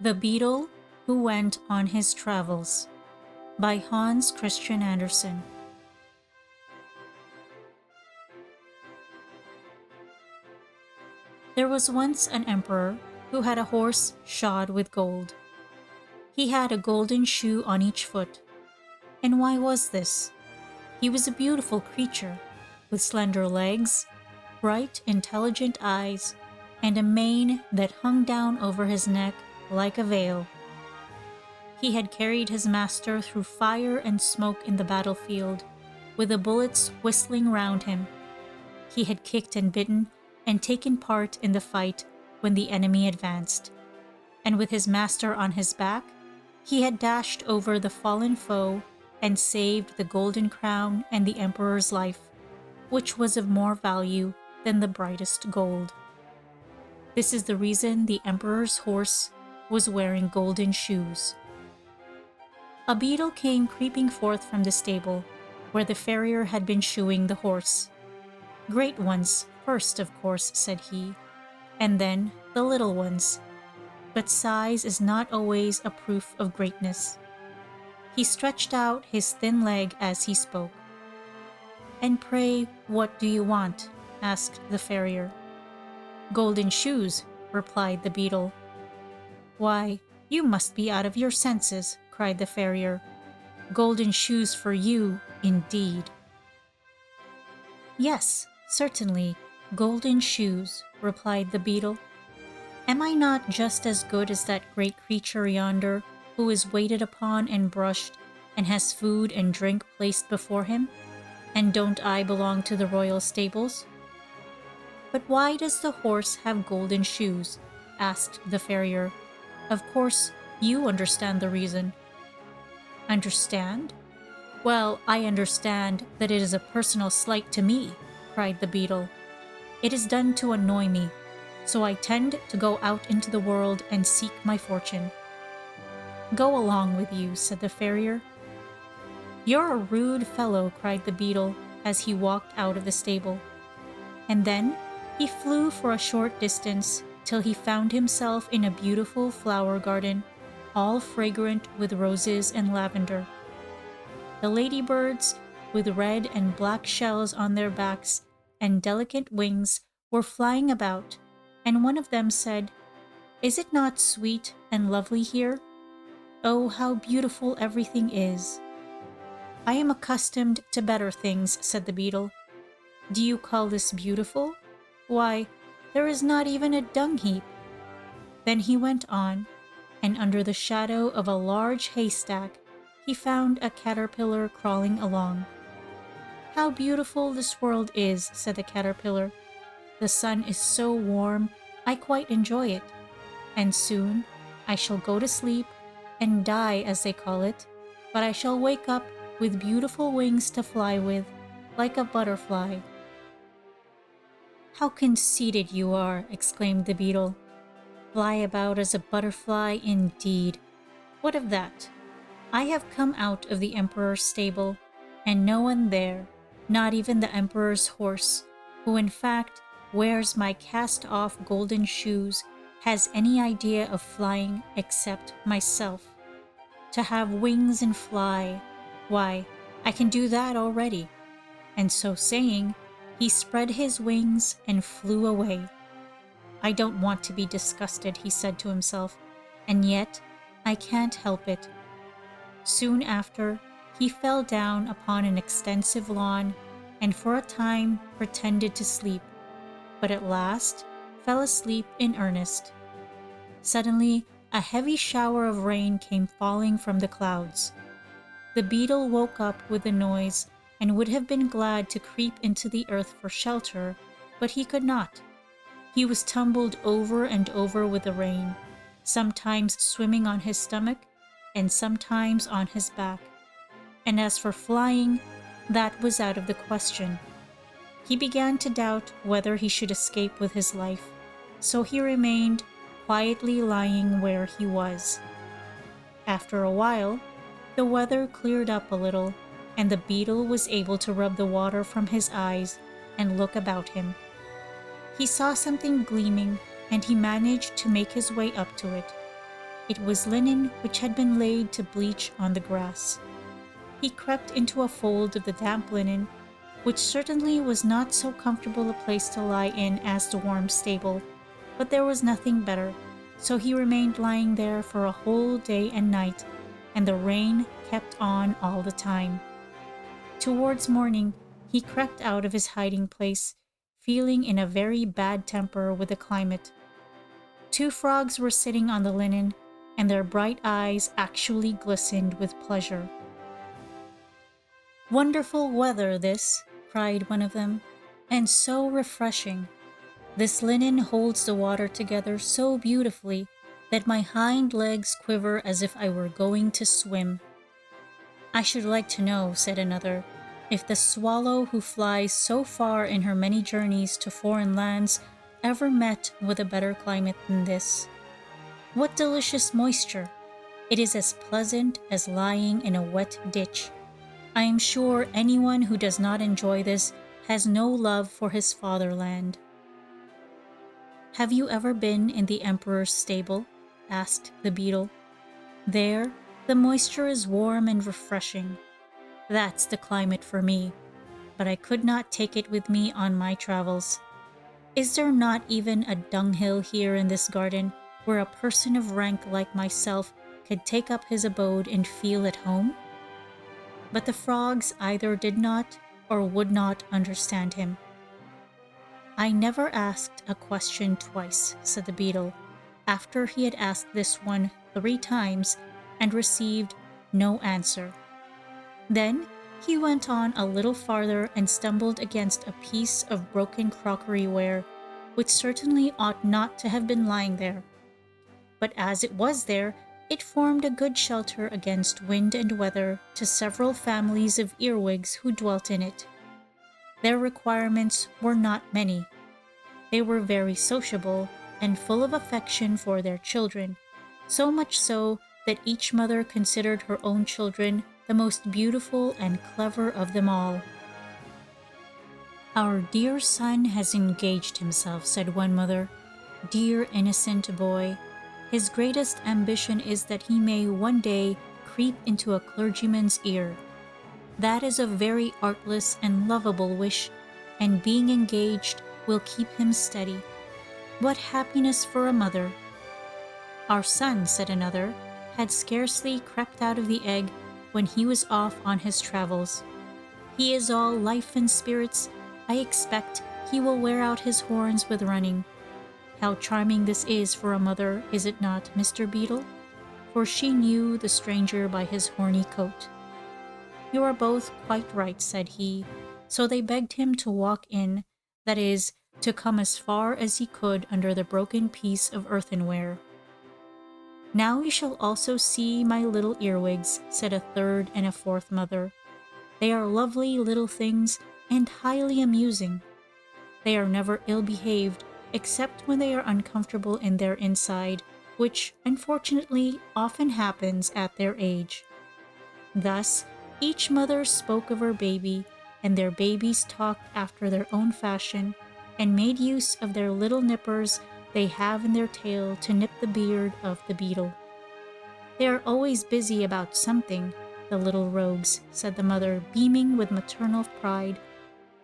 The Beetle Who Went on His Travels by Hans Christian Andersen. There was once an emperor who had a horse shod with gold. He had a golden shoe on each foot. And why was this? He was a beautiful creature, with slender legs, bright, intelligent eyes, and a mane that hung down over his neck like a veil. He had carried his master through fire and smoke in the battlefield, with the bullets whistling round him. He had kicked and bitten and taken part in the fight when the enemy advanced. And with his master on his back, he had dashed over the fallen foe and saved the golden crown and the emperor's life, which was of more value than the brightest gold. This is the reason the emperor's horse was wearing golden shoes. A beetle came creeping forth from the stable, where the farrier had been shoeing the horse. "Great ones first, of course," said he, "and then the little ones. But size is not always a proof of greatness." He stretched out his thin leg as he spoke. "And pray, what do you want?" asked the farrier. "Golden shoes," replied the beetle. "Why, you must be out of your senses," cried the farrier. "Golden shoes for you, indeed." "Yes, certainly, golden shoes," replied the beetle. "Am I not just as good as that great creature yonder, who is waited upon and brushed, and has food and drink placed before him? And don't I belong to the royal stables?" "But why does the horse have golden shoes?" asked the farrier. "Of course, you understand the reason." "Understand? Well, I understand that it is a personal slight to me," cried the beetle. "It is done to annoy me, so I tend to go out into the world and seek my fortune." "Go along with you," said the farrier. "You're a rude fellow," cried the beetle as he walked out of the stable. And then he flew for a short distance till he found himself in a beautiful flower garden, all fragrant with roses and lavender. The ladybirds, with red and black shells on their backs and delicate wings, were flying about, and one of them said, "Is it not sweet and lovely here? Oh, how beautiful everything is!" "I am accustomed to better things," said the beetle. "Do you call this beautiful? Why, there is not even a dung heap." Then he went on, and under the shadow of a large haystack he found a caterpillar crawling along. "How beautiful this world is," said the caterpillar. "The sun is so warm, I quite enjoy it. And soon I shall go to sleep and die, as they call it, but I shall wake up with beautiful wings to fly with, like a butterfly." "How conceited you are," exclaimed the beetle. "Fly about as a butterfly, indeed. What of that? I have come out of the emperor's stable, and no one there, not even the emperor's horse, who in fact wears my cast-off golden shoes, has any idea of flying except myself. To have wings and fly, why, I can do that already." And so saying, he spread his wings and flew away. "I don't want to be disgusted," he said to himself, "and yet I can't help it." Soon after, he fell down upon an extensive lawn and for a time pretended to sleep, but at last fell asleep in earnest. Suddenly, a heavy shower of rain came falling from the clouds. The beetle woke up with the noise and would have been glad to creep into the earth for shelter, but he could not. He was tumbled over and over with the rain, sometimes swimming on his stomach and sometimes on his back. And as for flying, that was out of the question. He began to doubt whether he should escape with his life, so he remained quietly lying where he was. After a while, the weather cleared up a little, and the beetle was able to rub the water from his eyes and look about him. He saw something gleaming, and he managed to make his way up to it. It was linen which had been laid to bleach on the grass. He crept into a fold of the damp linen, which certainly was not so comfortable a place to lie in as the warm stable, but there was nothing better, so he remained lying there for a whole day and night, and the rain kept on all the time. Towards morning, he crept out of his hiding place, feeling in a very bad temper with the climate. Two frogs were sitting on the linen, and their bright eyes actually glistened with pleasure. "Wonderful weather this," cried one of them, "and so refreshing. This linen holds the water together so beautifully that my hind legs quiver as if I were going to swim." "I should like to know," said another, "if the swallow who flies so far in her many journeys to foreign lands ever met with a better climate than this. What delicious moisture! It is as pleasant as lying in a wet ditch. I am sure anyone who does not enjoy this has no love for his fatherland." "Have you ever been in the emperor's stable?" asked the beetle. "There, the moisture is warm and refreshing. That's the climate for me, but I could not take it with me on my travels. Is there not even a dunghill here in this garden where a person of rank like myself could take up his abode and feel at home?" But the frogs either did not or would not understand him. "I never asked a question twice," said the beetle, after he had asked this one 3 times and received no answer. Then he went on a little farther and stumbled against a piece of broken crockery ware, which certainly ought not to have been lying there. But as it was there, it formed a good shelter against wind and weather to several families of earwigs who dwelt in it. Their requirements were not many. They were very sociable and full of affection for their children, so much so that each mother considered her own children the most beautiful and clever of them all. "Our dear son has engaged himself," said one mother. "Dear innocent boy. His greatest ambition is that he may one day creep into a clergyman's ear. That is a very artless and lovable wish, and being engaged will keep him steady. What happiness for a mother!" "Our son," said another, "had scarcely crept out of the egg when he was off on his travels. He is all life and spirits. I expect he will wear out his horns with running. How charming this is for a mother, is it not, Mr. Beetle?" For she knew the stranger by his horny coat. "You are both quite right," said he, so they begged him to walk in, that is, to come as far as he could under the broken piece of earthenware. "Now you shall also see my little earwigs," said a third and a fourth mother. "They are lovely little things and highly amusing. They are never ill-behaved, except when they are uncomfortable in their inside, which, unfortunately, often happens at their age." Thus, each mother spoke of her baby, and their babies talked after their own fashion, and made use of their little nippers they have in their tail to nip the beard of the beetle. "They are always busy about something, the little rogues," said the mother, beaming with maternal pride.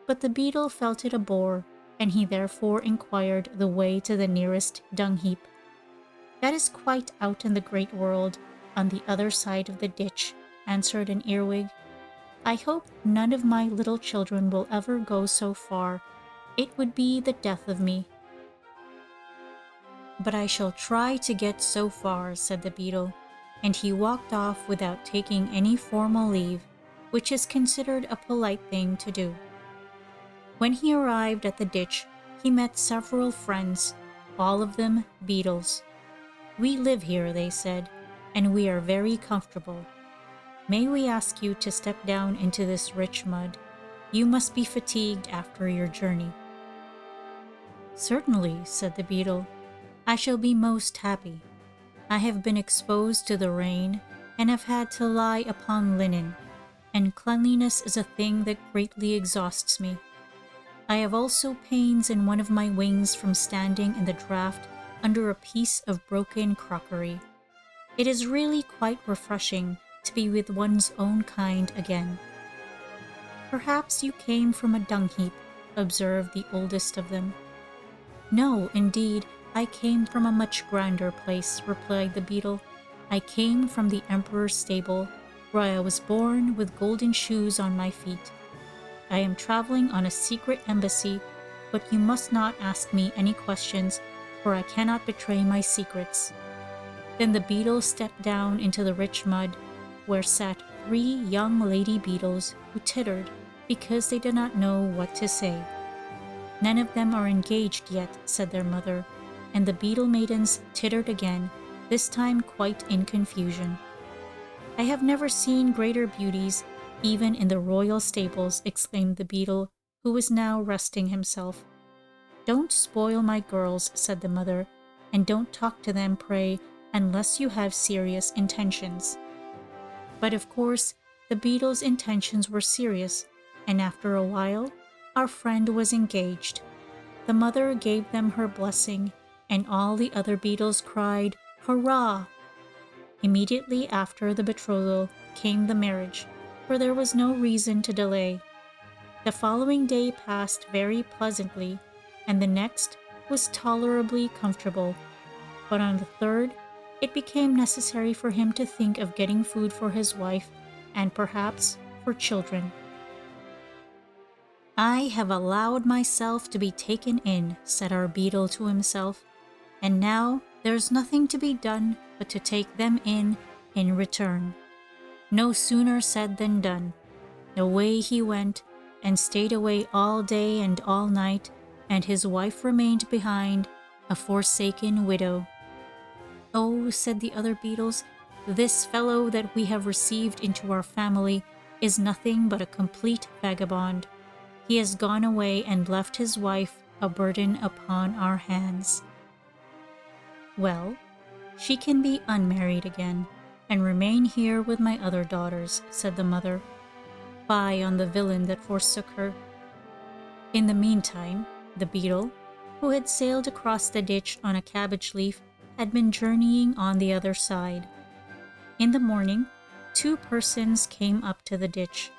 But the beetle felt it a bore, and he therefore inquired the way to the nearest dung-heap. "That is quite out in the great world, on the other side of the ditch," answered an earwig. "I hope none of my little children will ever go so far. It would be the death of me." "But I shall try to get so far," said the beetle, and he walked off without taking any formal leave, which is considered a polite thing to do. When he arrived at the ditch, he met several friends, all of them beetles. "We live here," they said, "and we are very comfortable. May we ask you to step down into this rich mud? You must be fatigued after your journey." "Certainly," said the beetle. "I shall be most happy. I have been exposed to the rain and have had to lie upon linen, and cleanliness is a thing that greatly exhausts me. I have also pains in one of my wings from standing in the draught under a piece of broken crockery. It is really quite refreshing to be with one's own kind again. Perhaps you came from a dung heap, observed the oldest of them. No, indeed, I came from a much grander place, replied the beetle. I came from the emperor's stable, where I was born with golden shoes on my feet. I am traveling on a secret embassy, but you must not ask me any questions, for I cannot betray my secrets. Then the beetle stepped down into the rich mud, where sat 3 young lady beetles who tittered because they did not know what to say. None of them are engaged yet, said their mother, and the beetle maidens tittered again, this time quite in confusion. I have never seen greater beauties, even in the royal stables, exclaimed the beetle, who was now resting himself. Don't spoil my girls, said the mother, and don't talk to them, pray, unless you have serious intentions. But of course, the beetle's intentions were serious, and after a while, our friend was engaged. The mother gave them her blessing, and all the other beetles cried, "Hurrah!" Immediately after the betrothal came the marriage, for there was no reason to delay. The following day passed very pleasantly, and the next was tolerably comfortable. But on the third, it became necessary for him to think of getting food for his wife, and perhaps for children. I have allowed myself to be taken in, said our beetle to himself, and now there's nothing to be done but to take them in return. No sooner said than done. Away he went, and stayed away all day and all night, and his wife remained behind, a forsaken widow. Oh, said the other beetles, this fellow that we have received into our family is nothing but a complete vagabond. He has gone away and left his wife a burden upon our hands. Well, she can be unmarried again, and remain here with my other daughters, said the mother. Fie on the villain that forsook her. In the meantime, the beetle, who had sailed across the ditch on a cabbage leaf, had been journeying on the other side. In the morning, 2 persons came up to the ditch.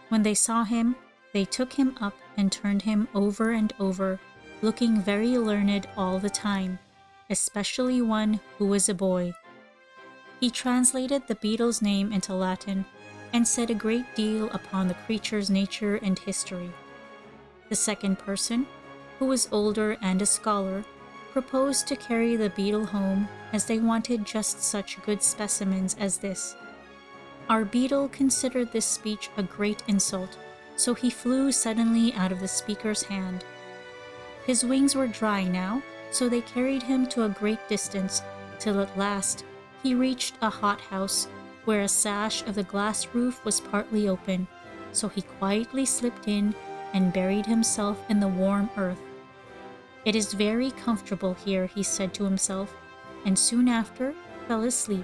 When they saw him, they took him up and turned him over and over, looking very learned all the time, especially one who was a boy. He translated the beetle's name into Latin and said a great deal upon the creature's nature and history. The second person, who was older and a scholar, proposed to carry the beetle home, as they wanted just such good specimens as this. Our beetle considered this speech a great insult, so he flew suddenly out of the speaker's hand. His wings were dry now, so they carried him to a great distance, till at last he reached a hothouse, where a sash of the glass roof was partly open, so he quietly slipped in and buried himself in the warm earth. It is very comfortable here, he said to himself, and soon after fell asleep.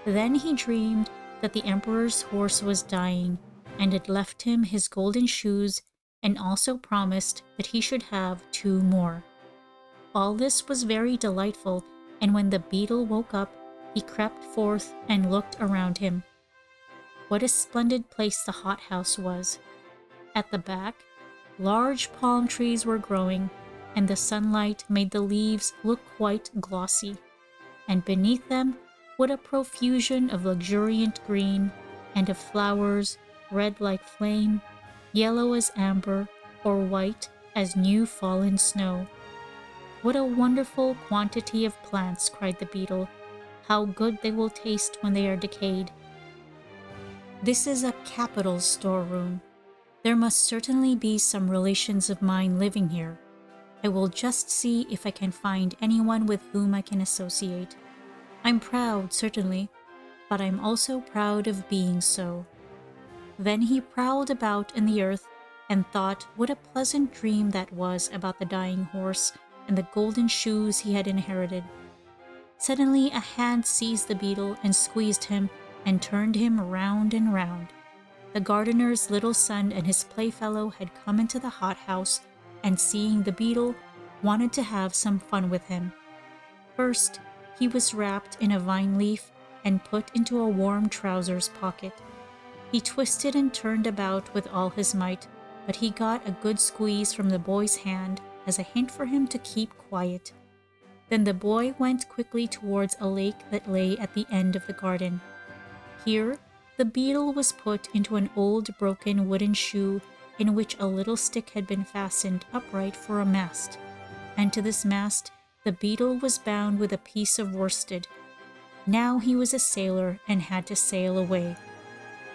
Then he dreamed that the emperor's horse was dying, and had left him his golden shoes, and also promised that he should have 2 more. All this was very delightful, and when the beetle woke up, he crept forth and looked around him. What a splendid place the hothouse was! At the back, large palm trees were growing, and the sunlight made the leaves look quite glossy. And beneath them, what a profusion of luxuriant green, and of flowers, red like flame, yellow as amber, or white as new fallen snow. What a wonderful quantity of plants, cried the beetle. How good they will taste when they are decayed. This is a capital storeroom. There must certainly be some relations of mine living here. I will just see if I can find anyone with whom I can associate. I'm proud, certainly, but I'm also proud of being so. Then he prowled about in the earth and thought what a pleasant dream that was about the dying horse and the golden shoes he had inherited. Suddenly a hand seized the beetle and squeezed him and turned him round and round. The gardener's little son and his playfellow had come into the hothouse, and seeing the beetle, wanted to have some fun with him. First, He was wrapped in a vine leaf and put into a warm trousers pocket. He twisted and turned about with all his might, but he got a good squeeze from the boy's hand as a hint for him to keep quiet. Then the boy went quickly towards a lake that lay at the end of the garden. Here, the beetle was put into an old broken wooden shoe in which a little stick had been fastened upright for a mast, and to this mast the beetle was bound with a piece of worsted. Now he was a sailor and had to sail away.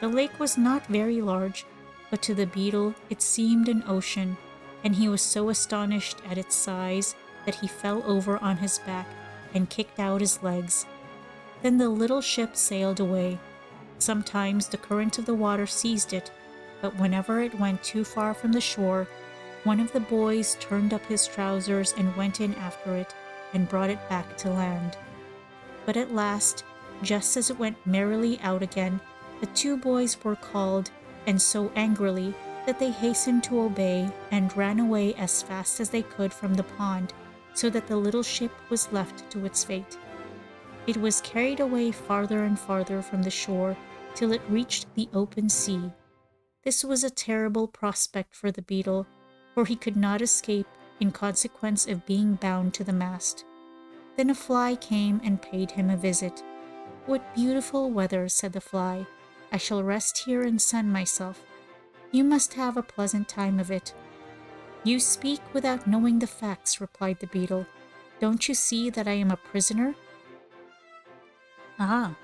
The lake was not very large, but to the beetle it seemed an ocean, and he was so astonished at its size that he fell over on his back and kicked out his legs. Then the little ship sailed away. Sometimes the current of the water seized it, but whenever it went too far from the shore, one of the boys turned up his trousers and went in after it and brought it back to land. But at last, just as it went merrily out again, the two boys were called, and so angrily that they hastened to obey and ran away as fast as they could from the pond, so that the little ship was left to its fate. It was carried away farther and farther from the shore till it reached the open sea. This was a terrible prospect for the beetle, for he could not escape in consequence of being bound to the mast. Then a fly came and paid him a visit. "What beautiful weather," said the fly. "I shall rest here and sun myself. You must have a pleasant time of it." "You speak without knowing the facts," replied the beetle. "Don't you see that I am a prisoner?" "Ah,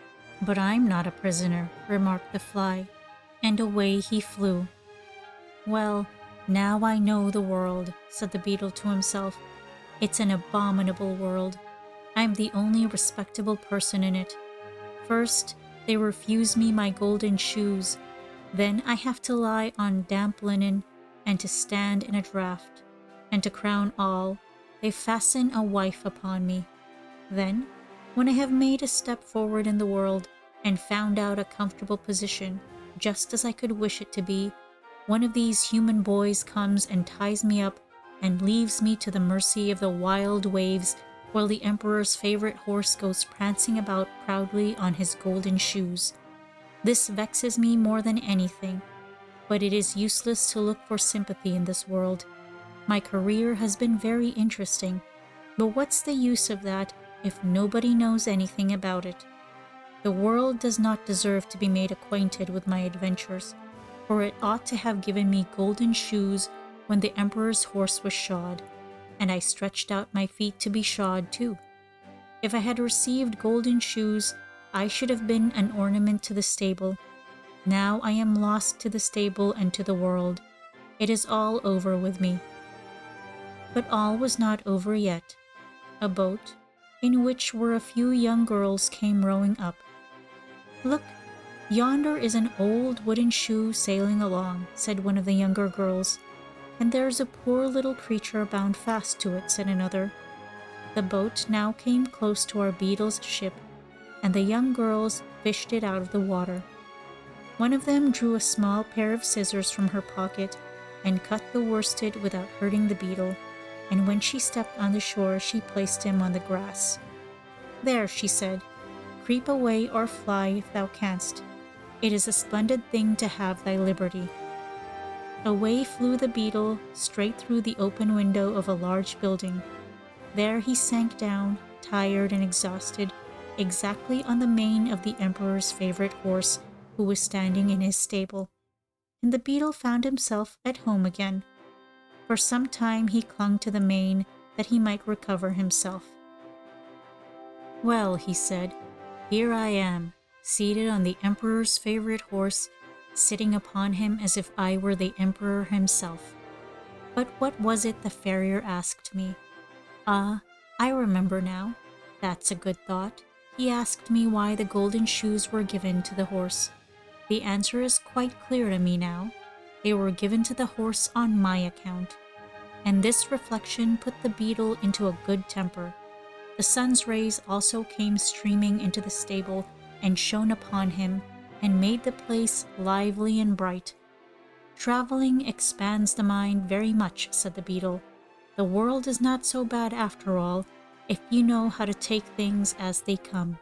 but I'm not a prisoner," remarked the fly, and away he flew. "Well, now I know the world," said the beetle to himself. "It's an abominable world. I'm the only respectable person in it. First, they refuse me my golden shoes. Then I have to lie on damp linen and to stand in a draught. And to crown all, they fasten a wife upon me. Then, when I have made a step forward in the world and found out a comfortable position, just as I could wish it to be, one of these human boys comes and ties me up and leaves me to the mercy of the wild waves while the emperor's favorite horse goes prancing about proudly on his golden shoes. This vexes me more than anything, but it is useless to look for sympathy in this world. My career has been very interesting, but what's the use of that if nobody knows anything about it? The world does not deserve to be made acquainted with my adventures, for it ought to have given me golden shoes when the emperor's horse was shod, and I stretched out my feet to be shod too. If I had received golden shoes, I should have been an ornament to the stable. Now I am lost to the stable and to the world. It is all over with me." But all was not over yet. A boat, in which were a few young girls, came rowing up. "Look, yonder is an old wooden shoe sailing along," said one of the younger girls. "And there's a poor little creature bound fast to it," said another. The boat now came close to our beetle's ship, and the young girls fished it out of the water. One of them drew a small pair of scissors from her pocket and cut the worsted without hurting the beetle, and when she stepped on the shore she placed him on the grass. "There," she said, "creep away or fly if thou canst. It is a splendid thing to have thy liberty." Away flew the beetle, straight through the open window of a large building. There he sank down, tired and exhausted, exactly on the mane of the emperor's favorite horse, who was standing in his stable. And the beetle found himself at home again. For some time he clung to the mane that he might recover himself. "Well," he said, "here I am, seated on the emperor's favorite horse, sitting upon him as if I were the emperor himself. But what was it the farrier asked me? Ah, I remember now. That's a good thought. He asked me why the golden shoes were given to the horse. The answer is quite clear to me now. They were given to the horse on my account." And this reflection put the beetle into a good temper. The sun's rays also came streaming into the stable and shone upon him, and made the place lively and bright. "Traveling expands the mind very much," said the beetle. "The world is not so bad after all, if you know how to take things as they come.